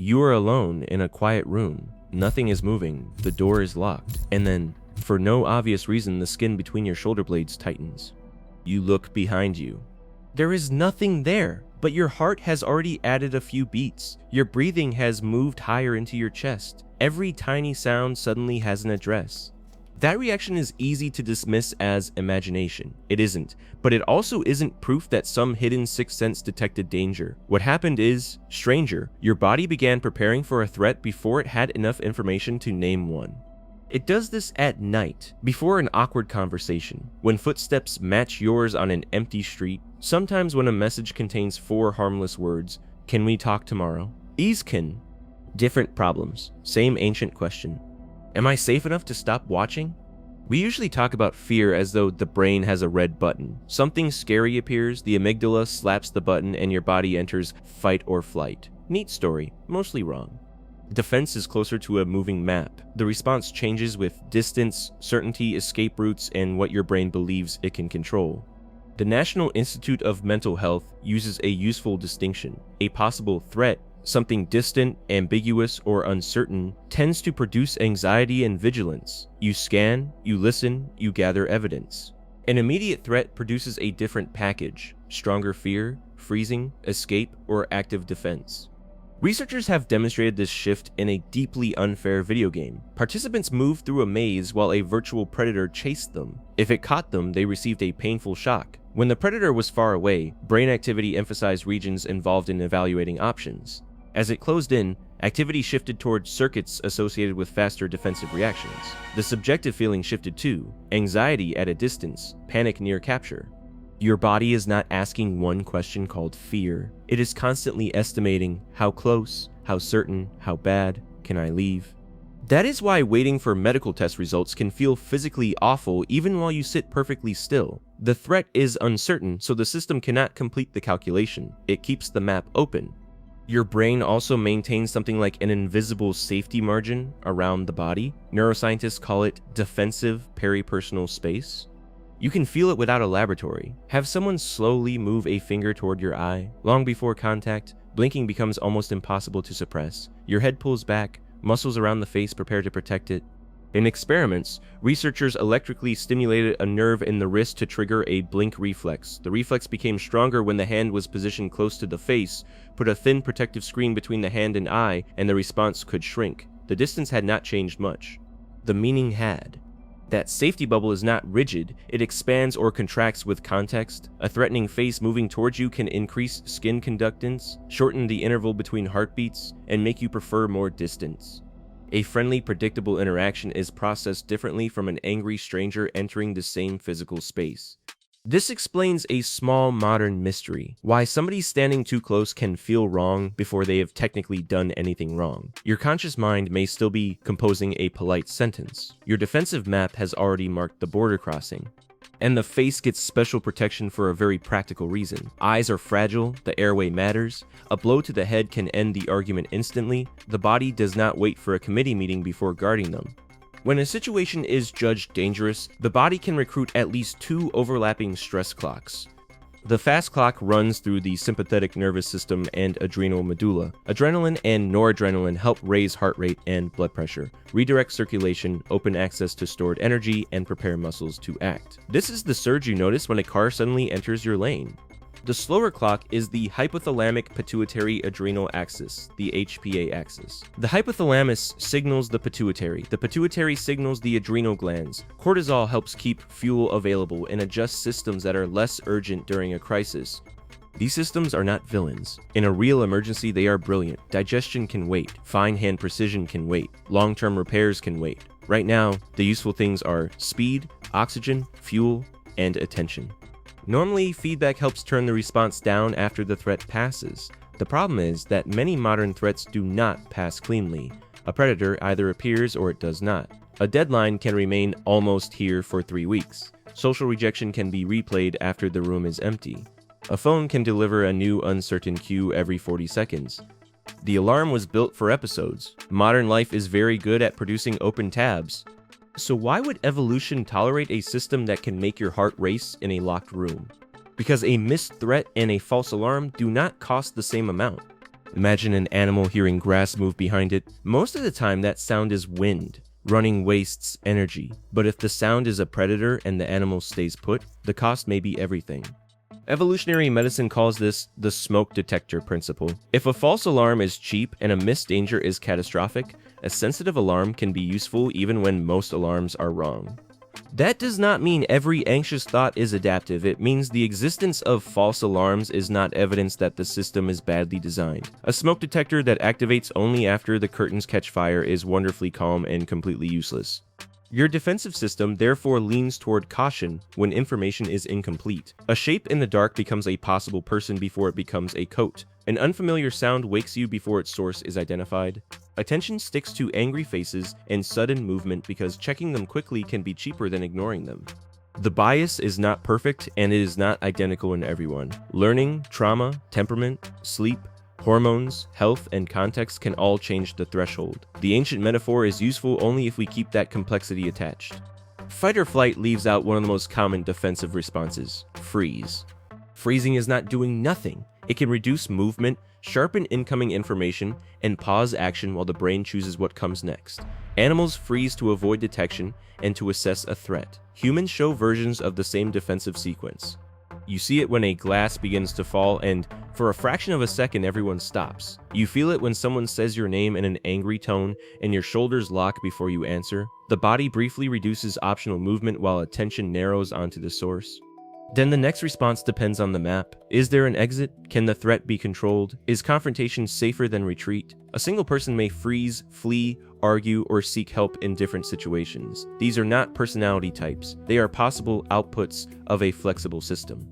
You are alone in a quiet room. Nothing is moving, the door is locked, and then, for no obvious reason, the skin between your shoulder blades tightens. You look behind you. There is nothing there, but your heart has already added a few beats. Your breathing has moved higher into your chest. Every tiny sound suddenly has an address. That reaction is easy to dismiss as imagination. It isn't, but it also isn't proof that some hidden sixth sense detected danger. What happened is, stranger, your body began preparing for a threat before it had enough information to name one. It does this at night, before an awkward conversation, when footsteps match yours on an empty street, sometimes when a message contains 4 harmless words, "Can we talk tomorrow?" These can. Different problems, same ancient question. Am I safe enough to stop watching? We usually talk about fear as though the brain has a red button. Something scary appears, the amygdala slaps the button, and your body enters fight or flight. Neat story, mostly wrong. Defense is closer to a moving map. The response changes with distance, certainty, escape routes, and what your brain believes it can control. The National Institute of Mental Health uses a useful distinction. A possible threat, something distant, ambiguous, or uncertain, tends to produce anxiety and vigilance. You scan, you listen, you gather evidence. An immediate threat produces a different package: stronger fear, freezing, escape, or active defense. Researchers have demonstrated this shift in a deeply unfair video game. Participants moved through a maze while a virtual predator chased them. If it caught them, they received a painful shock. When the predator was far away, brain activity emphasized regions involved in evaluating options. As it closed in, activity shifted towards circuits associated with faster defensive reactions. The subjective feeling shifted too: anxiety at a distance, panic near capture. Your body is not asking one question called fear. It is constantly estimating: how close, how certain, how bad, can I leave? That is why waiting for medical test results can feel physically awful even while you sit perfectly still. The threat is uncertain, so the system cannot complete the calculation. It keeps the map open. Your brain also maintains something like an invisible safety margin around the body. Neuroscientists call it defensive peripersonal space. You can feel it without a laboratory. Have someone slowly move a finger toward your eye. Long before contact, blinking becomes almost impossible to suppress. Your head pulls back, muscles around the face prepare to protect it. In experiments, researchers electrically stimulated a nerve in the wrist to trigger a blink reflex. The reflex became stronger when the hand was positioned close to the face. Put a thin protective screen between the hand and eye, and the response could shrink. The distance had not changed much. The meaning had. That safety bubble is not rigid, it expands or contracts with context. A threatening face moving towards you can increase skin conductance, shorten the interval between heartbeats, and make you prefer more distance. A friendly, predictable interaction is processed differently from an angry stranger entering the same physical space. This explains a small modern mystery: why somebody standing too close can feel wrong before they have technically done anything wrong. Your conscious mind may still be composing a polite sentence. Your defensive map has already marked the border crossing. And the face gets special protection for a very practical reason. Eyes are fragile, the airway matters. A blow to the head can end the argument instantly. The body does not wait for a committee meeting before guarding them. When a situation is judged dangerous, the body can recruit at least 2 overlapping stress clocks. The fast clock runs through the sympathetic nervous system and adrenal medulla. Adrenaline and noradrenaline help raise heart rate and blood pressure, redirect circulation, open access to stored energy, and prepare muscles to act. This is the surge you notice when a car suddenly enters your lane. The slower clock is the hypothalamic pituitary adrenal axis, the HPA-axis. The hypothalamus signals the pituitary signals the adrenal glands. Cortisol helps keep fuel available and adjust systems that are less urgent during a crisis. These systems are not villains. In a real emergency, they are brilliant. Digestion can wait. Fine hand precision can wait. Long-term repairs can wait. Right now, the useful things are speed, oxygen, fuel, and attention. Normally, feedback helps turn the response down after the threat passes. The problem is that many modern threats do not pass cleanly. A predator either appears or it does not. A deadline can remain almost here for 3 weeks. Social rejection can be replayed after the room is empty. A phone can deliver a new uncertain cue every 40 seconds. The alarm was built for episodes. Modern life is very good at producing open tabs. So why would evolution tolerate a system that can make your heart race in a locked room? Because a missed threat and a false alarm do not cost the same amount. Imagine an animal hearing grass move behind it. Most of the time that sound is wind. Running wastes energy, but if the sound is a predator and the animal stays put, the cost may be everything. Evolutionary medicine calls this the smoke detector principle. If a false alarm is cheap and a missed danger is catastrophic, a sensitive alarm can be useful even when most alarms are wrong. That does not mean every anxious thought is adaptive. It means the existence of false alarms is not evidence that the system is badly designed. A smoke detector that activates only after the curtains catch fire is wonderfully calm and completely useless. Your defensive system therefore leans toward caution when information is incomplete. A shape in the dark becomes a possible person before it becomes a coat. An unfamiliar sound wakes you before its source is identified. Attention sticks to angry faces and sudden movement because checking them quickly can be cheaper than ignoring them. The bias is not perfect and it is not identical in everyone. Learning, trauma, temperament, sleep, hormones, health, and context can all change the threshold. The ancient metaphor is useful only if we keep that complexity attached. Fight or flight leaves out one of the most common defensive responses: freeze. Freezing is not doing nothing. It can reduce movement, sharpen incoming information, and pause action while the brain chooses what comes next. Animals freeze to avoid detection and to assess a threat. Humans show versions of the same defensive sequence. You see it when a glass begins to fall and, for a fraction of a second, everyone stops. You feel it when someone says your name in an angry tone and your shoulders lock before you answer. The body briefly reduces optional movement while attention narrows onto the source. Then the next response depends on the map. Is there an exit? Can the threat be controlled? Is confrontation safer than retreat? A single person may freeze, flee, argue, or seek help in different situations. These are not personality types. They are possible outputs of a flexible system.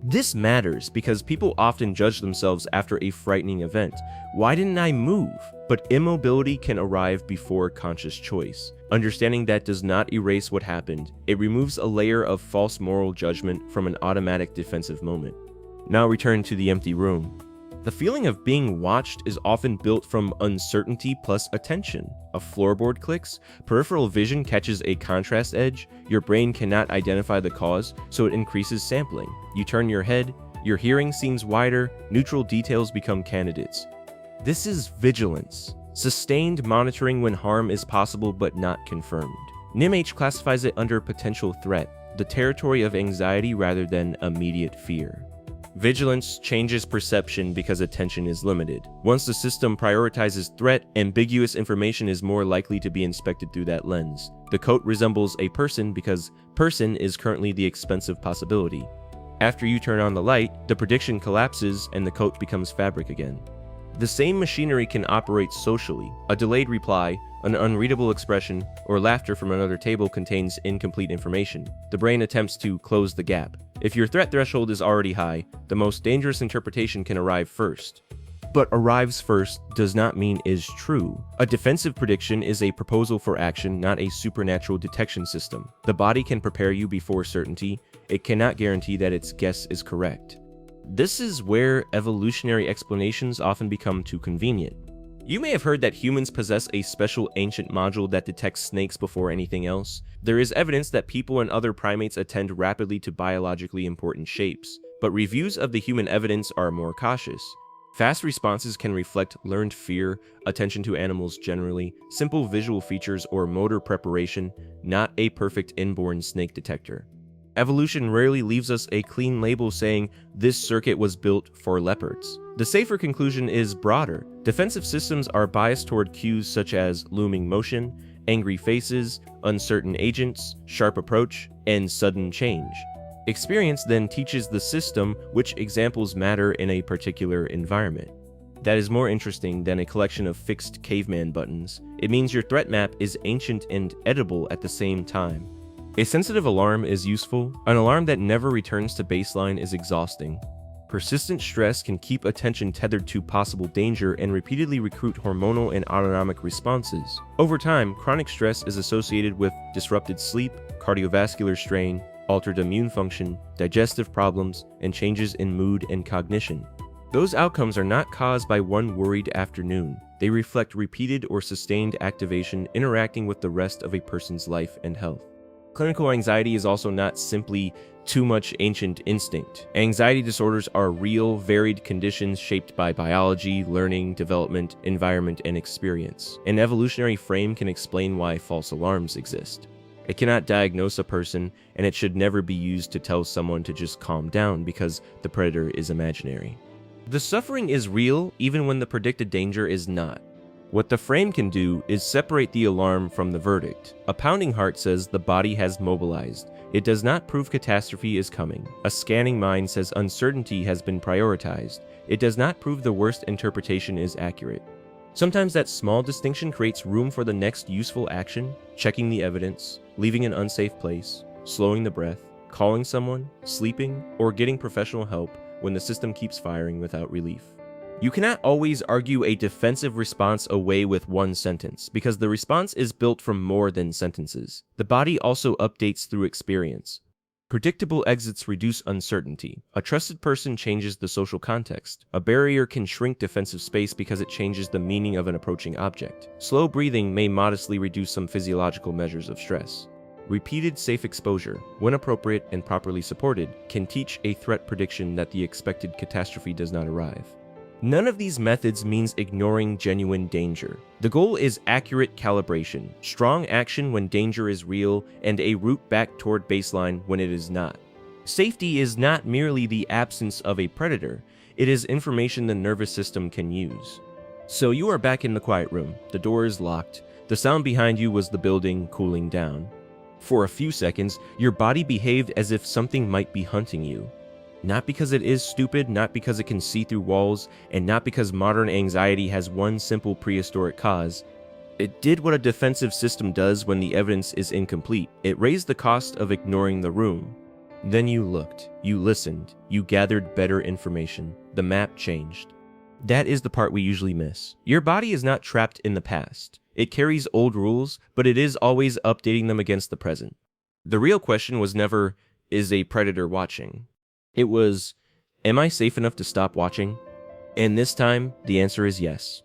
This matters because people often judge themselves after a frightening event. Why didn't I move? But immobility can arrive before conscious choice. Understanding that does not erase what happened. It removes a layer of false moral judgment from an automatic defensive moment. Now return to the empty room. The feeling of being watched is often built from uncertainty plus attention. A floorboard clicks, peripheral vision catches a contrast edge, your brain cannot identify the cause, so it increases sampling. You turn your head, your hearing seems wider, neutral details become candidates. This is vigilance, sustained monitoring when harm is possible but not confirmed. NIMH classifies it under potential threat, the territory of anxiety rather than immediate fear. Vigilance changes perception because attention is limited. Once the system prioritizes threat, ambiguous information is more likely to be inspected through that lens. The coat resembles a person because person is currently the expensive possibility. After you turn on the light, the prediction collapses and the coat becomes fabric again. The same machinery can operate socially. A delayed reply, an unreadable expression, or laughter from another table contains incomplete information. The brain attempts to close the gap. If your threat threshold is already high, the most dangerous interpretation can arrive first. But arrives first does not mean is true. A defensive prediction is a proposal for action, not a supernatural detection system. The body can prepare you before certainty. It cannot guarantee that its guess is correct. This is where evolutionary explanations often become too convenient. You may have heard that humans possess a special ancient module that detects snakes before anything else. There is evidence that people and other primates attend rapidly to biologically important shapes, but reviews of the human evidence are more cautious. Fast responses can reflect learned fear, attention to animals generally, simple visual features, or motor preparation, not a perfect inborn snake detector. Evolution rarely leaves us a clean label saying this circuit was built for leopards. The safer conclusion is broader. Defensive systems are biased toward cues such as looming motion, angry faces, uncertain agents, sharp approach, and sudden change. Experience then teaches the system which examples matter in a particular environment. That is more interesting than a collection of fixed caveman buttons. It means your threat map is ancient and edible at the same time. A sensitive alarm is useful. An alarm that never returns to baseline is exhausting. Persistent stress can keep attention tethered to possible danger and repeatedly recruit hormonal and autonomic responses. Over time, chronic stress is associated with disrupted sleep, cardiovascular strain, altered immune function, digestive problems, and changes in mood and cognition. Those outcomes are not caused by one worried afternoon. They reflect repeated or sustained activation interacting with the rest of a person's life and health. Clinical anxiety is also not simply too much ancient instinct. Anxiety disorders are real, varied conditions shaped by biology, learning, development, environment, and experience. An evolutionary frame can explain why false alarms exist. It cannot diagnose a person, and it should never be used to tell someone to just calm down because the predator is imaginary. The suffering is real even when the predicted danger is not. What the frame can do is separate the alarm from the verdict. A pounding heart says the body has mobilized. It does not prove catastrophe is coming. A scanning mind says uncertainty has been prioritized. It does not prove the worst interpretation is accurate. Sometimes that small distinction creates room for the next useful action, checking the evidence, leaving an unsafe place, slowing the breath, calling someone, sleeping, or getting professional help when the system keeps firing without relief. You cannot always argue a defensive response away with one sentence, because the response is built from more than sentences. The body also updates through experience. Predictable exits reduce uncertainty. A trusted person changes the social context. A barrier can shrink defensive space because it changes the meaning of an approaching object. Slow breathing may modestly reduce some physiological measures of stress. Repeated safe exposure, when appropriate and properly supported, can teach a threat prediction that the expected catastrophe does not arrive. None of these methods means ignoring genuine danger. The goal is accurate calibration, strong action when danger is real, and a route back toward baseline when it is not. Safety is not merely the absence of a predator, it is information the nervous system can use. So you are back in the quiet room, the door is locked, the sound behind you was the building cooling down. For a few seconds, your body behaved as if something might be hunting you. Not because it is stupid, not because it can see through walls, and not because modern anxiety has one simple prehistoric cause. It did what a defensive system does when the evidence is incomplete. It raised the cost of ignoring the room. Then you looked, you listened, you gathered better information. The map changed. That is the part we usually miss. Your body is not trapped in the past. It carries old rules, but it is always updating them against the present. The real question was never, is a predator watching? It was, am I safe enough to stop watching? And this time, the answer is yes.